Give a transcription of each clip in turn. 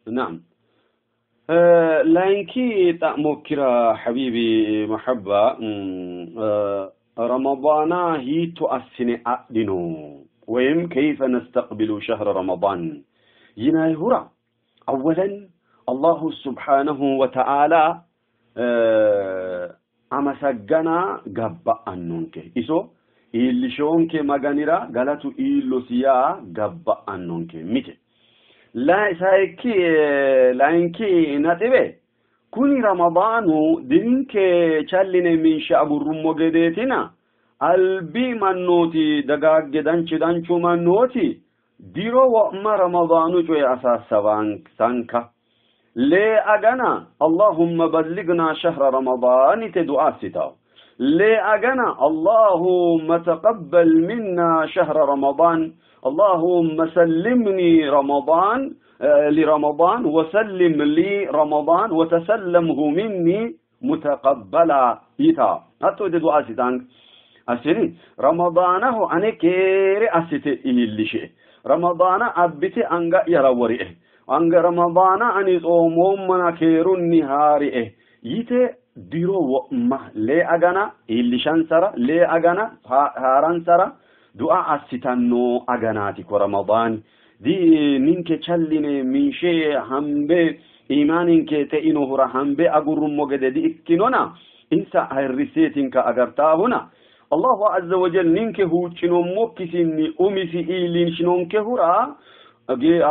نعم. لانكي تأمكرا حبيبي محبة رمضان هي تؤسن أدنو ويم كيف نستقبل شهر رمضان يناي هرا أولا الله سبحانه وتعالى أما سجنا جب أنونك إسو اللي شونك مغانيرا غلطو إلو سيا جب أنونك ميت لا سايكي لانكي ناتبه كوني رمضان دينك چالين من شعب الرمو قديتنا البي منوتي دقاق دانچو منوتي ديرو وما رمضان جوي أساس سانكا لي أغنى اللهم بلغنا شهر رمضان تدعى ستاو لي أغنى اللهم تقبل منا شهر رمضان اللهم سلمني رمضان لرمضان وسلم لي رمضان وتسلمه مني متقبلا يتا هاتو دي دعاء ستانك أسيني رمضانه أنا كيري أسيتي اللي شيء رمضان أبتي أنغا يروري أنغا رمضان أني صوموم منا كيرون نهاري يتا ديرو وما لي أغانا اللي شانسرا لي أغانا هارانسرا دعاء ستانو أغاناتي كرمضان دي نينك چلين من شيء همبه إيمانك تئينه را همبه أقرم مجد دي إكنونا إنسا هيرسيتنك أغرتاهنا الله عز وجل نينك هو چنو موكسيني أمسي إيلين شنونك هرا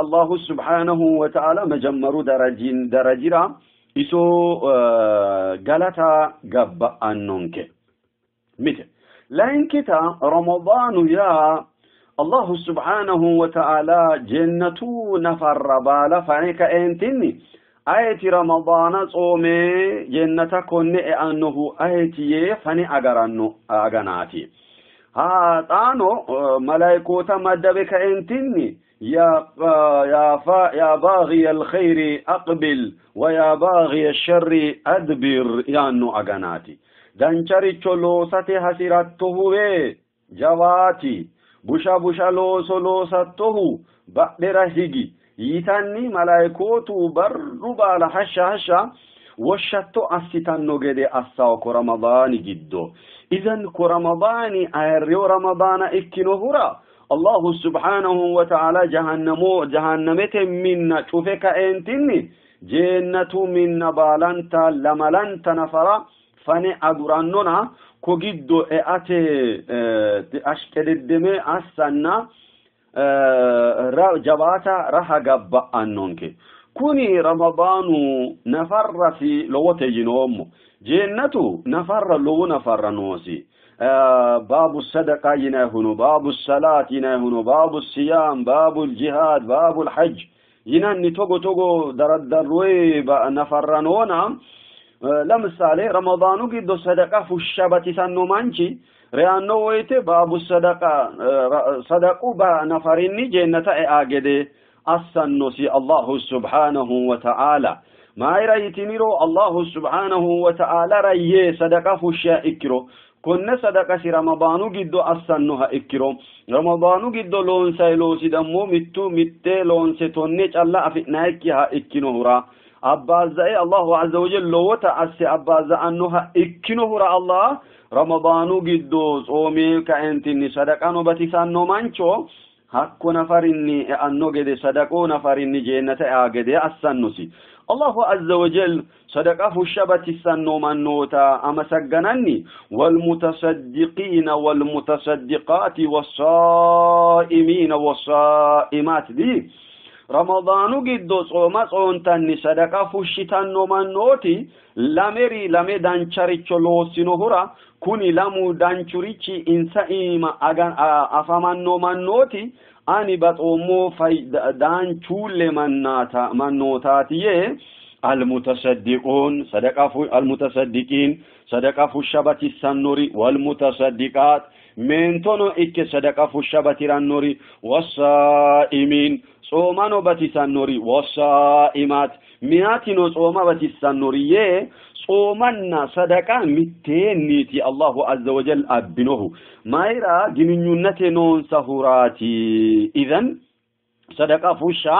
الله سبحانه وتعالى مجمرو درجيرا إسو غلطا غب أنونك مثل لأنكتا رمضان يا الله سبحانه وتعالى جنتو نفر بالا فعنك انتني آيتي رمضان صومي جنتا كوني أنه آيتي فني أغناتي تانو ملايكوتا مدبك انتني يا باغي الخير أقبل ويا باغي الشر أدبر يانو أغناتي دانچاري چلو ساتي حسيراتو جواتي بوشا لو ساتو بقدر هيجي يتاني ملايكوتو برو بالا حشا وشتو أستانو جدي أساو كرمضان جدو إذن كرمضان أهريو رمضان إكينو هرا الله سبحانه وتعالى جهنمت منا شوفك أنتني جنة من بالانتا لملانتا نفرا فني أدرانونا كوجدو أتي أشكال الدم أسنا جواتا رح جب أنونك كوني رمضان نفر في لوت جنوم جنتو نفر لو نفر نوسي باب الصدقة ينهنو باب الصلاة ينهنو باب الصيام باب الجهاد باب الحج ينهني توغو دردروي نفر نونا لمثالي رمضانو قدو صدقة فشبتي سنو مانشي ريانو ويتي باب الصدقة صدقو با نفريني جنة اعاقدي السنوسي الله سبحانه وتعالى ما رأيتنيرو الله سبحانه وتعالى رأيه صدقة فشا اكرو كن صدقة سي رمضانو قدو السنوها اكرو رمضانو قدو لونسا لوسي دمو متى لونسي تونيش الله افئنايكيها اكينوهرا أبازة الله عز وجل لو تأسي أبازة أنها إكنهر الله رمضانو قدوس أومي كأنتني صدقانو بتسانو منشو حقو نفرني أنو قد صدقو نفرني جنة آقد أسنسي الله عز وجل صدقه الشبت السنو منوتا أما سقنني والمتصدقين والمتصدقات والصائمين والصائمات دي رمضانو قدو صوما صونتني صدقه فشتنو منوتي لمي دانچاريچو لوسينوهرا كوني لمو دانچوريچي انسائيما افامنو منوتي اني بطومو دانچول منوتاتي المتصدقون المتصدقين صدقه فشبت السنوري والمتصدقات منتونو إك صدقه فشبت النوري والصائمين صومانو باتيسان نوري والصائمات مياتينو صوما باتيسان نوري صومنا صدقا متينيتي الله عز وجل أبنوه مايرا جنينيونتي نون سهوراتي إذن صدقا فشا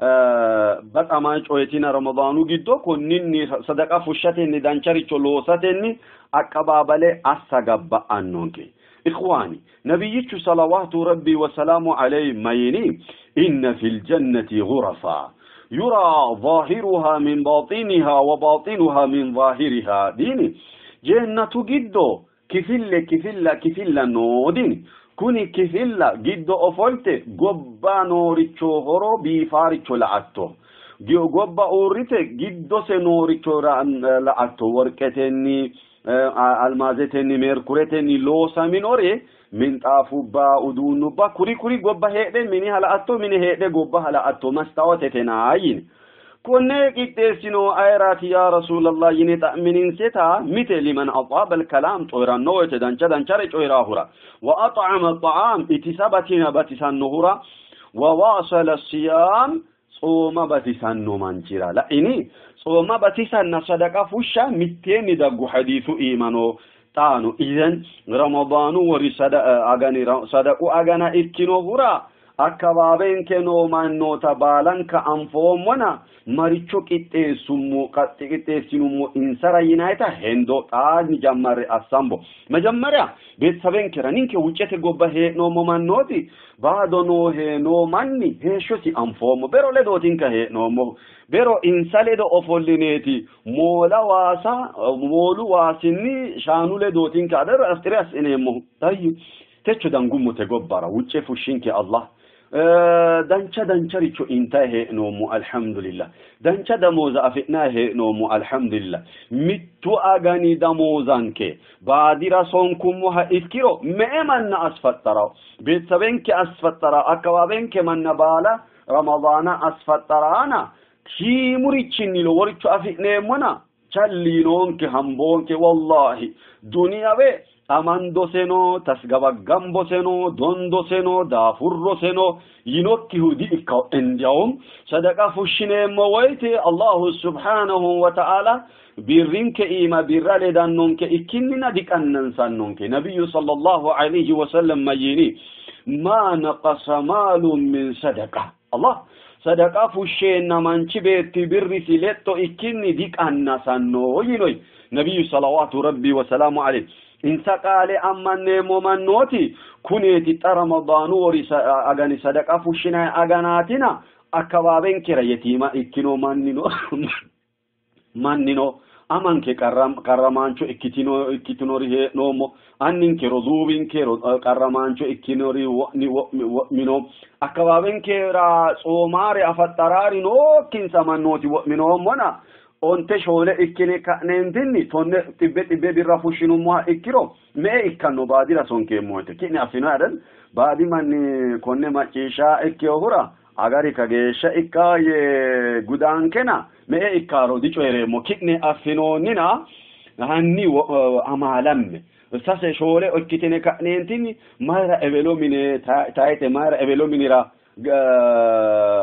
بس أما شويتنا رمضان جدو كونني صدقة فشتني دانشري شلوستني أكبابله أسجب أنونك إخواني نبيك صلوات ربي وسلام عليه ميني إن في الجنة غرفا يرى ظاهرها من باطنها وباطنها من ظاهرها ديني جنة جدو كفل نوديني كوني كفلا جدو أفولت قبا نوريتشو هرو بيفاريتشو لعتو قبا أوريت جدو سنوريتشو لعتو وركتني المازتني ميركوريتني لوسا منوري من طافوبا ودونوبا كوري قبا هيدي مني هلعتو مني هيدي قبا هلعتو مستوتتنا عين كونك إتسينو آيراتي يا رسول الله يني تأمنين ستا مثل من أطاب الكلام طويرا نويت دانشاري طويرا هورا وأطعم الطعام اتسابتنا باتسان نهورا وواصل الصيام صوم باتسان نمانجرا لا إني صوم باتسان صدقا فشا متين دقو حديث إيمانو تانو إذن رمضان وري صدقو أغاني إكينو هورا أكبابين كنو من نوتا بالان كأنفوم ونا مريچو كتة سنمو إنسارا ينايتا هندو تاج نجمّر أسامبو مجمّريا بيت سبين كرانين كوچة غوبا هي نو من نوتي بعدو نو هي نو مني هي شوتي أنفوم بيرو لدوتين كهي نو مو بيرو إنسالي دو أفولينيتي مولا واسا مولو واسني شانو لدوتين كادر أستريس إنيمو طيب تچو دنگو متغبرا وچه فشينك الله دانچا ريچو انتهى نومو الحمد لله دانچا دموز افناه نومو الحمد لله متو اغاني دموزانك بعدي راسونكم وها اسكيرو مئمن اسفترا بيتسبنك اسفترا اكوابنك من بالا رمضان اسفترانا كي مريچني لو وريچو افنيمنا چلينونك همبونك والله دنيا به amando seno tasgabagambo seno dondo seno dafurro seno yinokki hudi ikka endiawum sadaqa fushine mowayti Allah subhanahu wa ta'ala birrinke ima birrale dannonke ikkinina dikannan sannonke nabiyyu sallallahu alayhi wa sallam mayini ma naqasa malun min sadaqa Allah sadaqa fushena manchi betti birri siletto ikkinni dikanna sanno yinoy nabiyyu salawatu rabbi wa salamu alayhi إنسا قال أما نمو من نوتي كنيتي رمضان وري أغاني صدقة فشنا أغاناتنا أكوابين كرا يتيما إكينو منينو أمان كي كرمانشو إكتنو ريه نومو أنين كي رضوبين كي كرمانشو إكينو ريه ومنو أكوابين كرا صوماري أفتراري نو كنسا من نوتي ومنو منا onte shole ikkine kanentinni tonne tibbe birra fushinu mo ikkiro me ikkanno baadira sonke moite kini afino adan baadi manni konne macisha ikkiyo hura agari kagesha ikkaye gudankena me ikkaro di coyremo kini afino nina hanni amalamme sase shole ikkitine kanentinni mara evelo mine taite mara evelo minira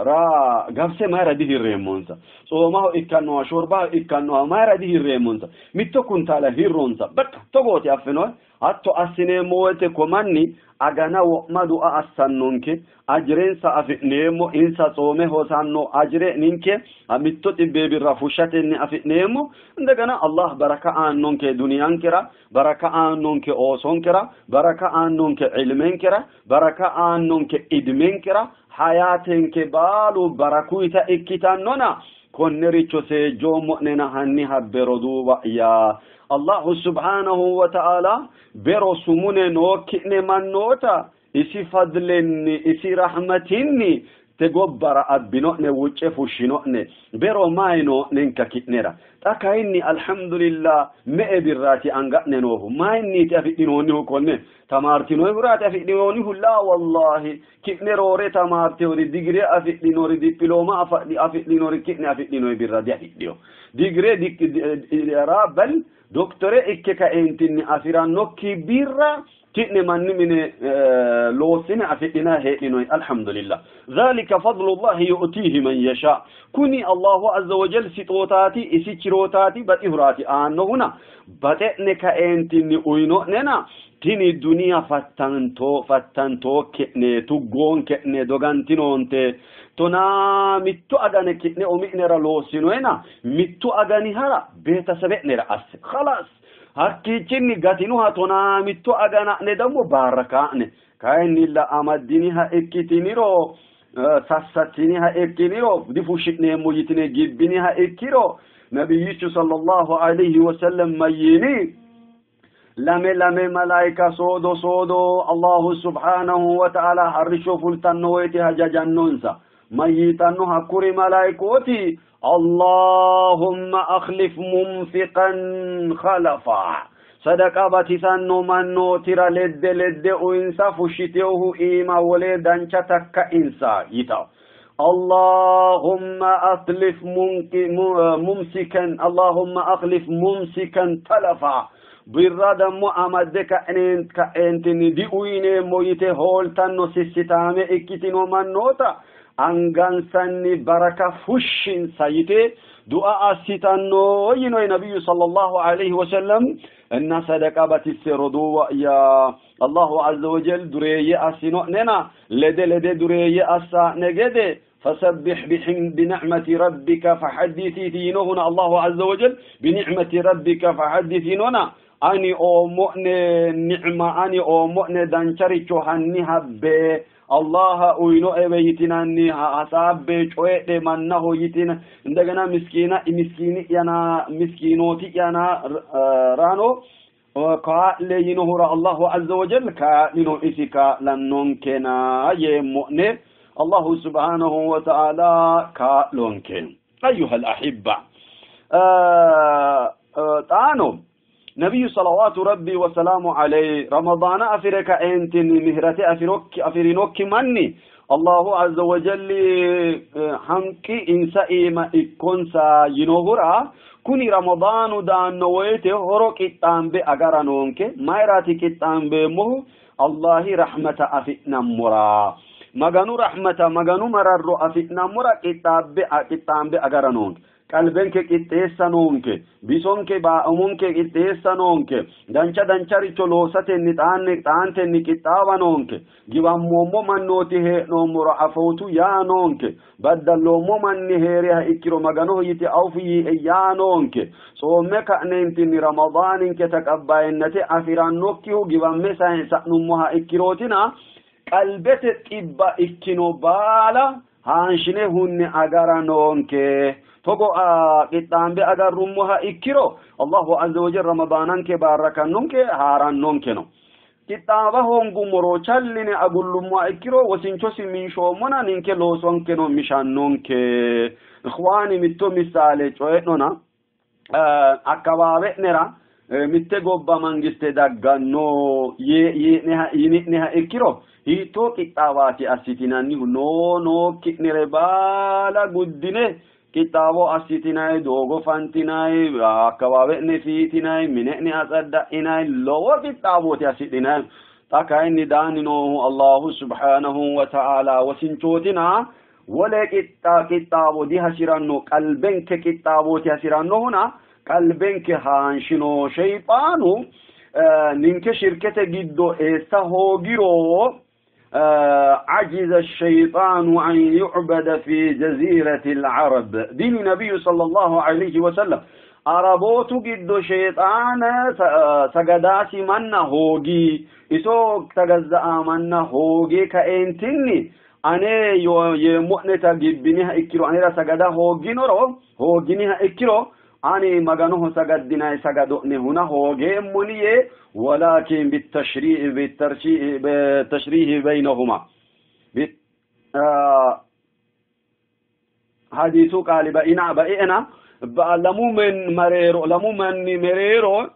ra gafse mara di hirremonsa somaho ikkanno shorba ikkanno mara di hirremonsa mitto kuntala hirronsa bakka togoti affeno atto assine moete komanni agana wo madu assannonke ajrensa afnemo insa some hosanno ajre ninke amitto tibbe birra fushatenni afnemo ndagana Allah baraka annonke duniyankira baraka annonke osonkira baraka annonke ilmenkira baraka annonke idmenkira hayatenke balu barakuita ikkitannona konnericho se jomo nena hanni habbero duba ya Allah subhanahu wa ta'ala bero sumune no kine mannota isi fadlenni isi rahmatinni tegobbara abbino ne wucce fushino ne bero mayno nenka kitnera takayni alhamdulillah me birrati angane no mayni ti afidinoni konne tamartino burati afidinoni la wallahi kitnerore tamarti ori digre afidinori diploma afidinori kitne afidinori birrati afidio digre rabal doktore ikke ka entinni afiranno kibirra تئن من لوسن أفئنا هئنو الحمد لله ذلك فضل الله يؤتيه من يشاء كوني الله عز وجل ستوتاتي إسيشروتاتي بإهراتي آنو هنا بتئنك أنتني أينو ننا تيني الدنيا فتنتو كئني تقون كئني دوغانتينونتي تنا متو أغاني كئني أمئنر لوسنو هنا متو أغاني هلا بيتا سبئنر أس خلاص hakkiichinni gatinuha tonaa mitto agana'ne dammo baaraka'ne kayinni la amaddiniha ikkitiniro sassatiniha ikkiniro difushshi'neemmo yitine gibbiniha ikkiro nabiyyichu sallallahu alayhi wa sallam mayyini lame malaika soodo Allahu subhanahu wa ta'ala harrisho fultanno woyti hajajannonsa mayyitanno hakkuri malaikoti اللهم أخلف منفقا خلفا صدقة باتسانو منو ترى لد وإنسا فشتوه إيما ولدان شتك إنسا يتاو اللهم أخلف ممسكا اللهم أخلف ممسكا تلفا برادة مؤمدك أنتني ديويني مويته هولتانو سيستامي إكتنو منوتا أنغانساني بركة فشين سايته دعاء أسيتانو ينو النبي صلى الله عليه وسلم إن صدقة بتسردو يا الله عز وجل دري أسينو ننا لدي دري أسا نجده فسبح بنعمة ربك فحدثينهنا الله عز وجل بنعمة ربك فحدثيننا أني أو مؤن نعمة أني أو مؤن دانشري شوهنها به الله وينو أبيتناني حساب بيشوي منه يتنا عندنا مسكين ينا مسكينوتي ينا رانو قال ينهر الله عز وجل كائنو إسكا لننكنا يمؤن الله سبحانه وتعالى كالونكن أيها الأحبة تانو نبي صلوات ربي وسلام عليه رمضان أفرك أنتني مهرتي أفرينوك مني الله عز وجل حمكي إنسا إيما إكونسا ينوهرا كوني رمضان دان نويته هرو كتان بي أغرانونك مايراتي كتان بي مه الله رحمة أفئنا مرا مغانو رحمة مغانو مرر أفئنا مرا كتان بي أغرانونك قلبك كتيسانونك بيسونك باؤمونك كتيسانونك دانچا ريچو لوساتني تانتني كتابانونك جيبان مومو منوتي هي نومر عفوتو يانونك بدلو مومن هيريها اكرو مغانو يتي اوفي يانونك صومك انتني رمضان كتقباينتي افرانوكيو جيبان مسان سنمها اكروتنا قلبت طبا اكنو بالا هانشنه هن اغرانونك توقو قطان بي اگر رموها اكيرو الله عز وجل رمضانان كي باركنون كي هارانون كنو كتابهم قمرو چلين اقول لما اكيرو وسنچوسي من شومنا ننكي لوسون كنو مشانون كي اخواني متو مثالي چوئتنونا اكوابه نرا متى قوبا منجست دقانو نها اكيرو هيتو كتاباتي اسيتناني نو كتنري بالا قدنه كتابو أسيتناي دوغو فانتناي كوابئ نفيتناي منئني أصدقناي لو كتابو تأسيتناي تاكاين دانينو الله سبحانه وتعالى وسنچوتنا ولا كتابو دي هسيرانو قلبنك كتابو تأسيرانو هنا قلبنك هانشنو شيطانو ننك شركة جدو إيسا هوغيرو عجز الشيطان أن يعبد في جزيرة العرب دين النبي صلى الله عليه وسلم عربوتو جد شيطان سجداسي من هوجي إسوك تجزأ من هوجي كأنتني أنا يمؤنة جبنيها إكرو أنا سجدا هوجي نورو هوجينها إكرو أنا مجانوه سجدنا سجدوني هنا هوجي منيه ولكن بالتشريح بينهما حديث قال بإنا لمو من مريرو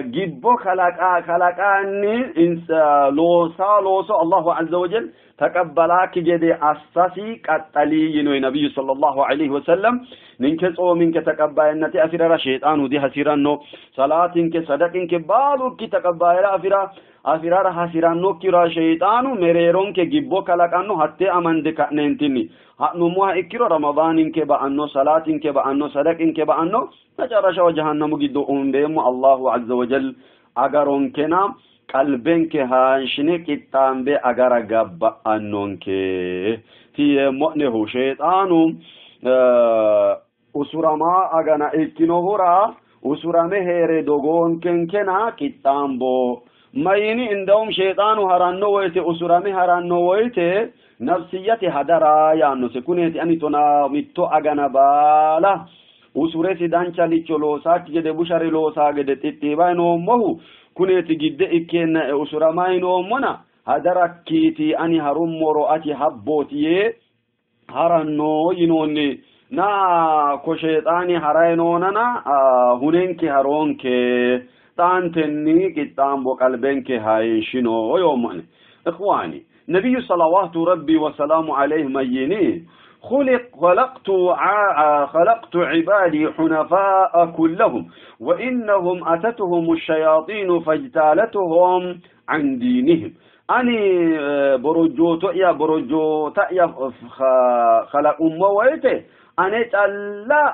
جيبو خلقاني إنسا لوسا الله عز وجل تقبلاك جدي أساسي قتلي ينوي نبي صلى الله عليه وسلم ننكس أو منك تقبلنتي أفرا شيطان ودي حسيرانو صلاتك صدقك بالك تقبل أفرا أفرار حسرانو كرا شيطان مريرون كجيبو كلاكانو حتى أمن دكاننتني نموها إكرو رمضان إنك بأنو صلاة إنك بأنو صدق إنك بأنو نجرش وجهنم جدو أمبيم الله عز وجل أجرون كنا قلبك هانشني كتام بي أجر جب أنونك في مؤنه شيطان أسرة ما أجنا إكنو هرا أسرة مهر دوغون كنا كتام بو ما يني عندهم شيطان هرانو ويت أسرة مهرانو ويت نفسيتي هدرا يعني سكونيتي أني تونا ميتو أجنا بالا أسرة سدانشا ليشلوسا كجد بشر لوسا كجد تتباينو مهو كونيتي جد إكين أسرة ما ينو منا هدرا كيتي أني هرم مرؤتي حبوتي هرانو ينوني نا كشيطاني هراينوننا هننك هرونك تانتني كتام بقلبنك هايشنو يومني إخواني نبي صلوات ربي وسلام عليه ميني خلقت عبادي حنفاء كلهم وإنهم أتتهم الشياطين فاجتالتهم عن دينهم أني برجو تأيا خلق ويته أنا تلا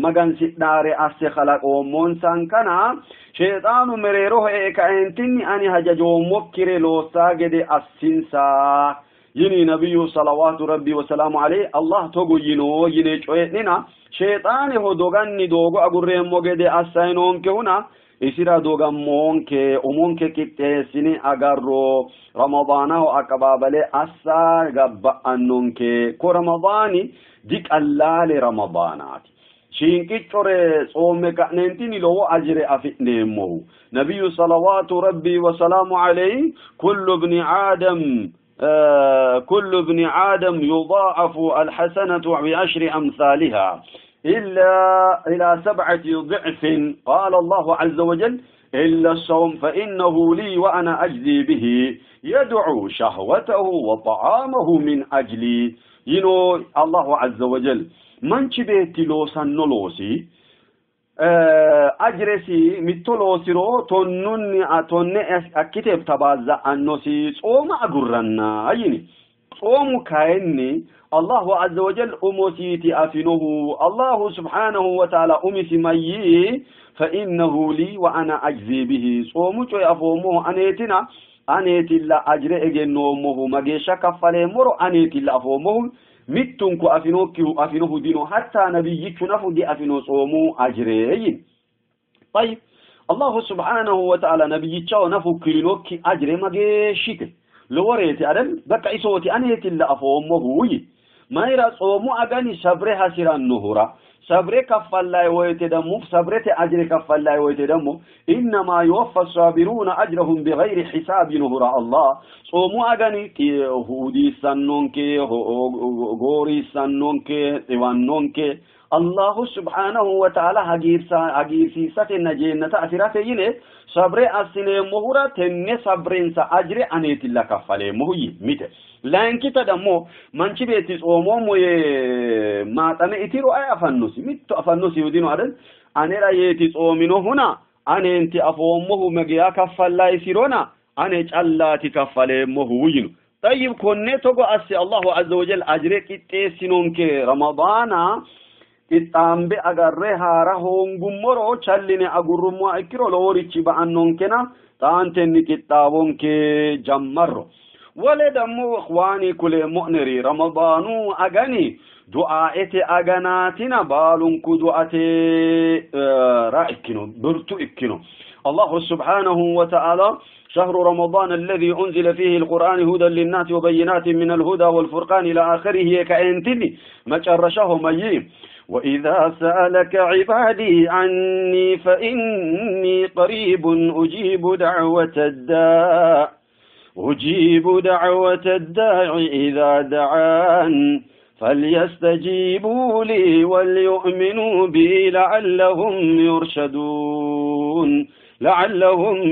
مجن سداري أسي خلق ومون سانكنا شيطان مريروه كأنتني أني هججو مكر لو ساجد السنسا يني نبي صلوات ربي وسلام عليه الله توجو يني شويتنا شيطان هو دوغاني دوغو أقرم موجد أسينون كهنا إسرا دوغا مونك كتسيني أقرو رمضانه أكبابله أسا غب أنونك كو رمضاني ديك اللال رمضانات شينكي تشوري صوم كأنتيني لو أجر أفئنمو نبي صلوات ربي وسلام عليه كل ابن آدم يضاعف الحسنة بعشر أمثالها إلى 7 ضعف قال الله عز وجل إلا الصوم فإنه لي وأنا أجزي به يدعو شهوته وطعامه من أجلي الله عز وجل من شبهت لوسا نلوسي أجرسي متلوسي رو تنني أكتب تبازا أنوسي صوم أقرنا أيني صوم كأني الله عز وجل أمسيتي أفنه الله سبحانه وتعالى أمسي ميي فإنه لي وأنا أجزي به صوم شو أفهمه أنيت الله أجر إجنومه مجيشا كفله مرو أنيت الله أفهمه متنكو أفنوه دينه حتى نبيك نفو دي أفنو صومو أجرين طيب الله سبحانه وتعالى نبيك نفو كلنوك أجر مجيشك لوريتي أدم بقى إسوتي أنيت الله أفهمه ما يرى صومو أغاني صبرها سيران نهورا صبر كفل لا يويتدمو صبر أجر كفل لا يويتدمو إنما يوفى الصابرون أجرهم بغير حساب نهورا الله صومو أغاني هودي سنونك غوري سنونك تيوانونك الله سبحانه وتعالى هجير سيسات النجينة أثراتين صبر أسنى مهورا تنى صبرين سأجر أنيت الله كفل مهي ميت لأن كتا دمو منشي بيتس أمومو ما تنئتيرو أي أفنوسي ميتو أفنوسي يدينو عدد أنا رأيتس أمينو هنا أنا انت أفومه مجيا كفل لا يسيرونا أنا جعلاتي كفل مهوينو طيب كوني توقو أسي الله عز وجل أجريك إتسينونك رمضانا إتامبي أغرها رهون غمرو چليني أغرمو أكيرو لوريچي بأنونكنا تانتني كتابونك جمرو ولدمو إخواني كل مؤنري رمضانو أغاني دعائتي أغاناتنا بالنكو دعاتي رائكنو برتو إكنو الله سبحانه وتعالى شهر رمضان الذي أنزل فيه القرآن هدى للناس وبينات من الهدى والفرقان إلى آخره كأنتني ما شرشه ميم وإذا سألك عبادي عني فإني قريب أجيب دعوة الداع إذا دعان فليستجيبوا لي وليؤمنوا بي لعلهم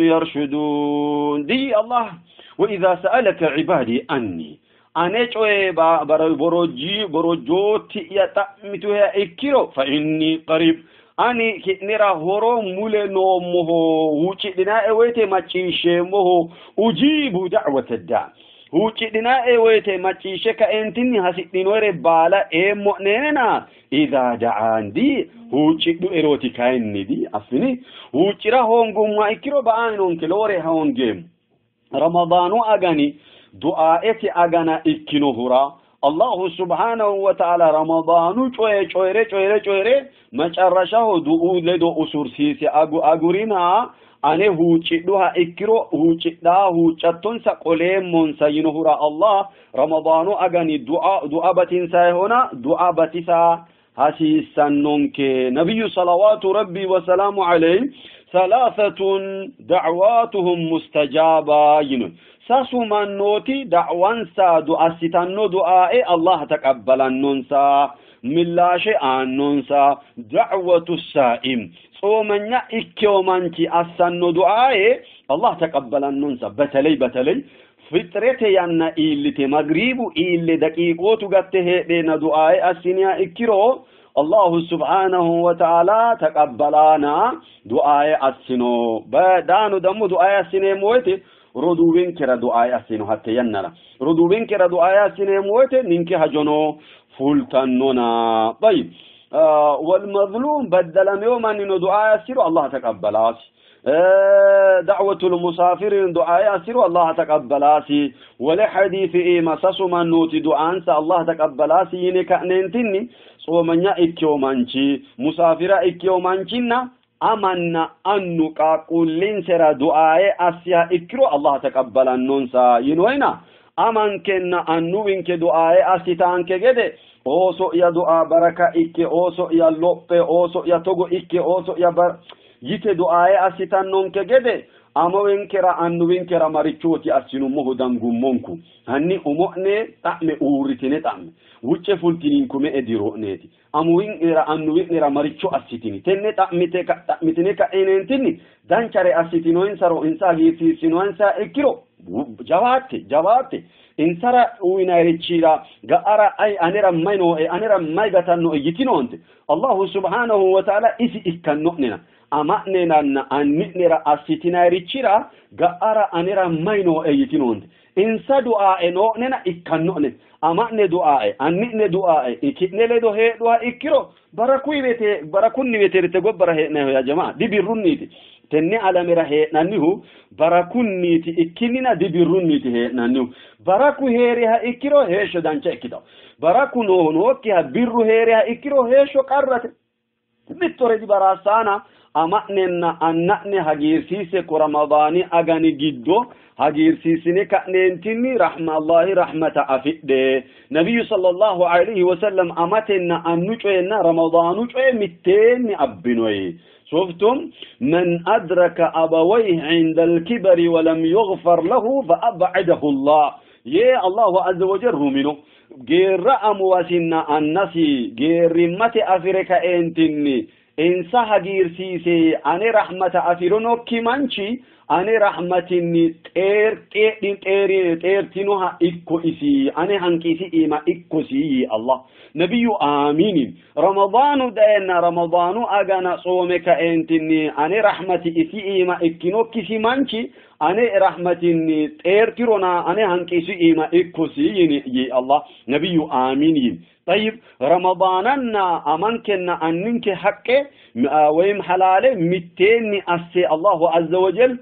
يرشدون دي الله وإذا سألك عبادي عني أنا شوي بروجوتي يتأمتها إكيرو فإني قريب أني كنرا هورو مولنو مهو وشدنا إويتي ماتشيشي مهو أجيب دعوة الداع وشدنا إويتي ماتشيشي كأنتني هسيتين وري بالا مؤنيننا إذا دعان دي وشدو إروتي كايني دي أفني وشرا هونغو ما إكرو بآنون كلوري هونغيم رمضانو أغاني دعائتي أغانا إكينو هورا الله سبحانه وتعالى رمضان چويره ما چرشه دعو لدو أسور سيسي أغورينا أنه هو چدوها إكرو هو چدا هو چتون سقليم منسا ينهر الله رمضان أغاني دعاء بتنسا هنا دعاء بتسا حسيسا نونك نبي صلوات ربي وسلام عليه ثلاثة دعواتهم مستجابة ينو ساسو من نوتي دعوان سا دعا ستانو دعاء الله تقبل النونسا ملاشي النونسا دعوة السائم صومنيا إكيومانتي أسانو دعاء الله تقبل النونسا بتلي فطرتي يانا إلي مغرب إلي دقيقوتو قته دينا دعاء أسينيا إكيرو الله سبحانه وتعالى تقبلانا دعاء أسينو بدانو دمو دعاء أسيني مويتي ردوين كرا دعاء أسينو حتى يننا ردوين كرا دعاء أسيني مويتي ننكي هجونو فولتنونا طيب والمظلوم بدل يوما إنه دعاء أسيرو الله تقبلاس دعوة المسافر دعاء أسيرو الله تقبلاسي ولحديث مساس من نوتي دعاء الله تقبلاسي ينكأننتني صومنيا إكيومانشي مسافرة إكيومانشينا أمنا أنو قاقولين سرا دعاء أسيا إكرو الله تقبل النونسا ينوينا أمن كنا أنو إنك دعاء أسيتان كجده أوسو يا دعاء بركة إكي أوسو يا لوبة أوسو يا توغو إكي أوسو يا يك دعاء أسيتان نون كجده أما وينكرا أنو وينكرا مريشوتي أسينو مهدان غمونكو هني أمؤني تعمي أوريتيني تعمي وچه فلتينكم إديرونيتي أموين إرا أنوين إرا مريشو أسيتيني تني تأمتني كأينينتيني دانشاري أسيتينو إنسارو إنسا هيسي سينو إنسا إكيرو جواتي إنسارا وينايريشيرا غارا أي أنيرا ماينو أنيرا مايغتانو يتينونت الله سبحانه وتعالى إسي إكنوننا أمأننا أنمئنرا أسيتينايريشيرا غارا أنيرا ماينو يتينونت إنسا دعاء نوننا إكنونت أمأن دعاء أنمئن دعاء إكتن لدو هي دعاء إكيرو براكوني بيتي رتقبر هينه يا جماعة دي بيرونيتي تني على مرهي نانيهو براكونيتي إكينينا دي بيرونيتي هي نانيهو براكو هيريها إكيرو هيشو دانشا إكيدو براكو نوكيها بيرو هيريها إكيرو هيشو قررت بيتوري دي براسانا أمأننا أنني هجيرسيسي كرمضاني أغاني جدو هجيرسيسيني كأنينتني رحمة الله رحمة أفئده نبي صلى الله عليه وسلم أمتنا أن نجوينا رمضان نجوي متين أبنوي شفتم من أدرك أبويه عند الكبر ولم يغفر له فأبعده الله يا الله عز وجل منه غير أمواسنا النسي غير رمة أفريكا أنتني إنسا هجيرسيسي أني رحمة أفرونو كمانشي أنا رحمتني تيرتينوها إكو إسي أنا هنكيسي إيما إكو سي الله نبي آمين رمضان دينا رمضان أغانا صومك أنتني أنا رحمتي إسي إيما إكينو كيسي مانشي أنا رحمتني تيرتيرونا أنا هنكيسي إيما إكو سي يي الله نبي آمين طيب رمضاننا أمانكنا أنك حقه ويم حلاله متين أسي الله عز وجل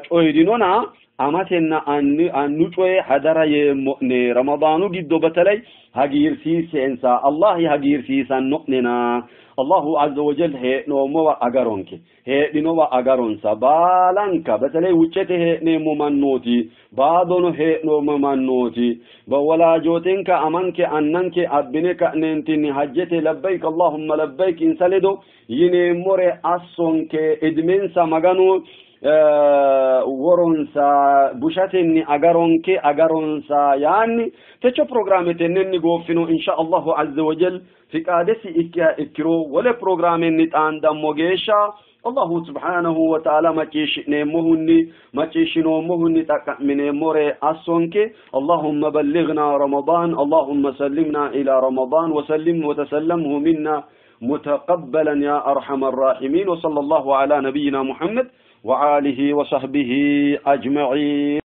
چويدينونا أماتنا أنو چوي حدر يمؤني رمضانو جدو بتلي هجير سيس إنسا الله هجير سيسا نؤننا الله عز وجل هي نومو أغارونك هي نومو أغارونسا بالانك بتلي وچته هي نمو منوتي بادونو هي نومو منوتي بولا جوتنك أمانك أننك أبنك ننتني حجتي لبيك اللهم لبيك إنسالدو ينمور أصنك إدمنسا مغانو ورونسا بوشاتني أغارونسا يعني تشو برنامجتنني غوفينو إن شاء الله عز وجل في قادسي إكرو ولا برنامج نتان دموغيشا الله سبحانه وتعالى ما تشينو مهني تكمن موري أصنك اللهم بلغنا رمضان اللهم سلمنا إلى رمضان وسلم وتسلمه منا متقبلا يا أرحم الراحمين. وصلى الله على نبينا محمد وآله وصحبه أجمعين.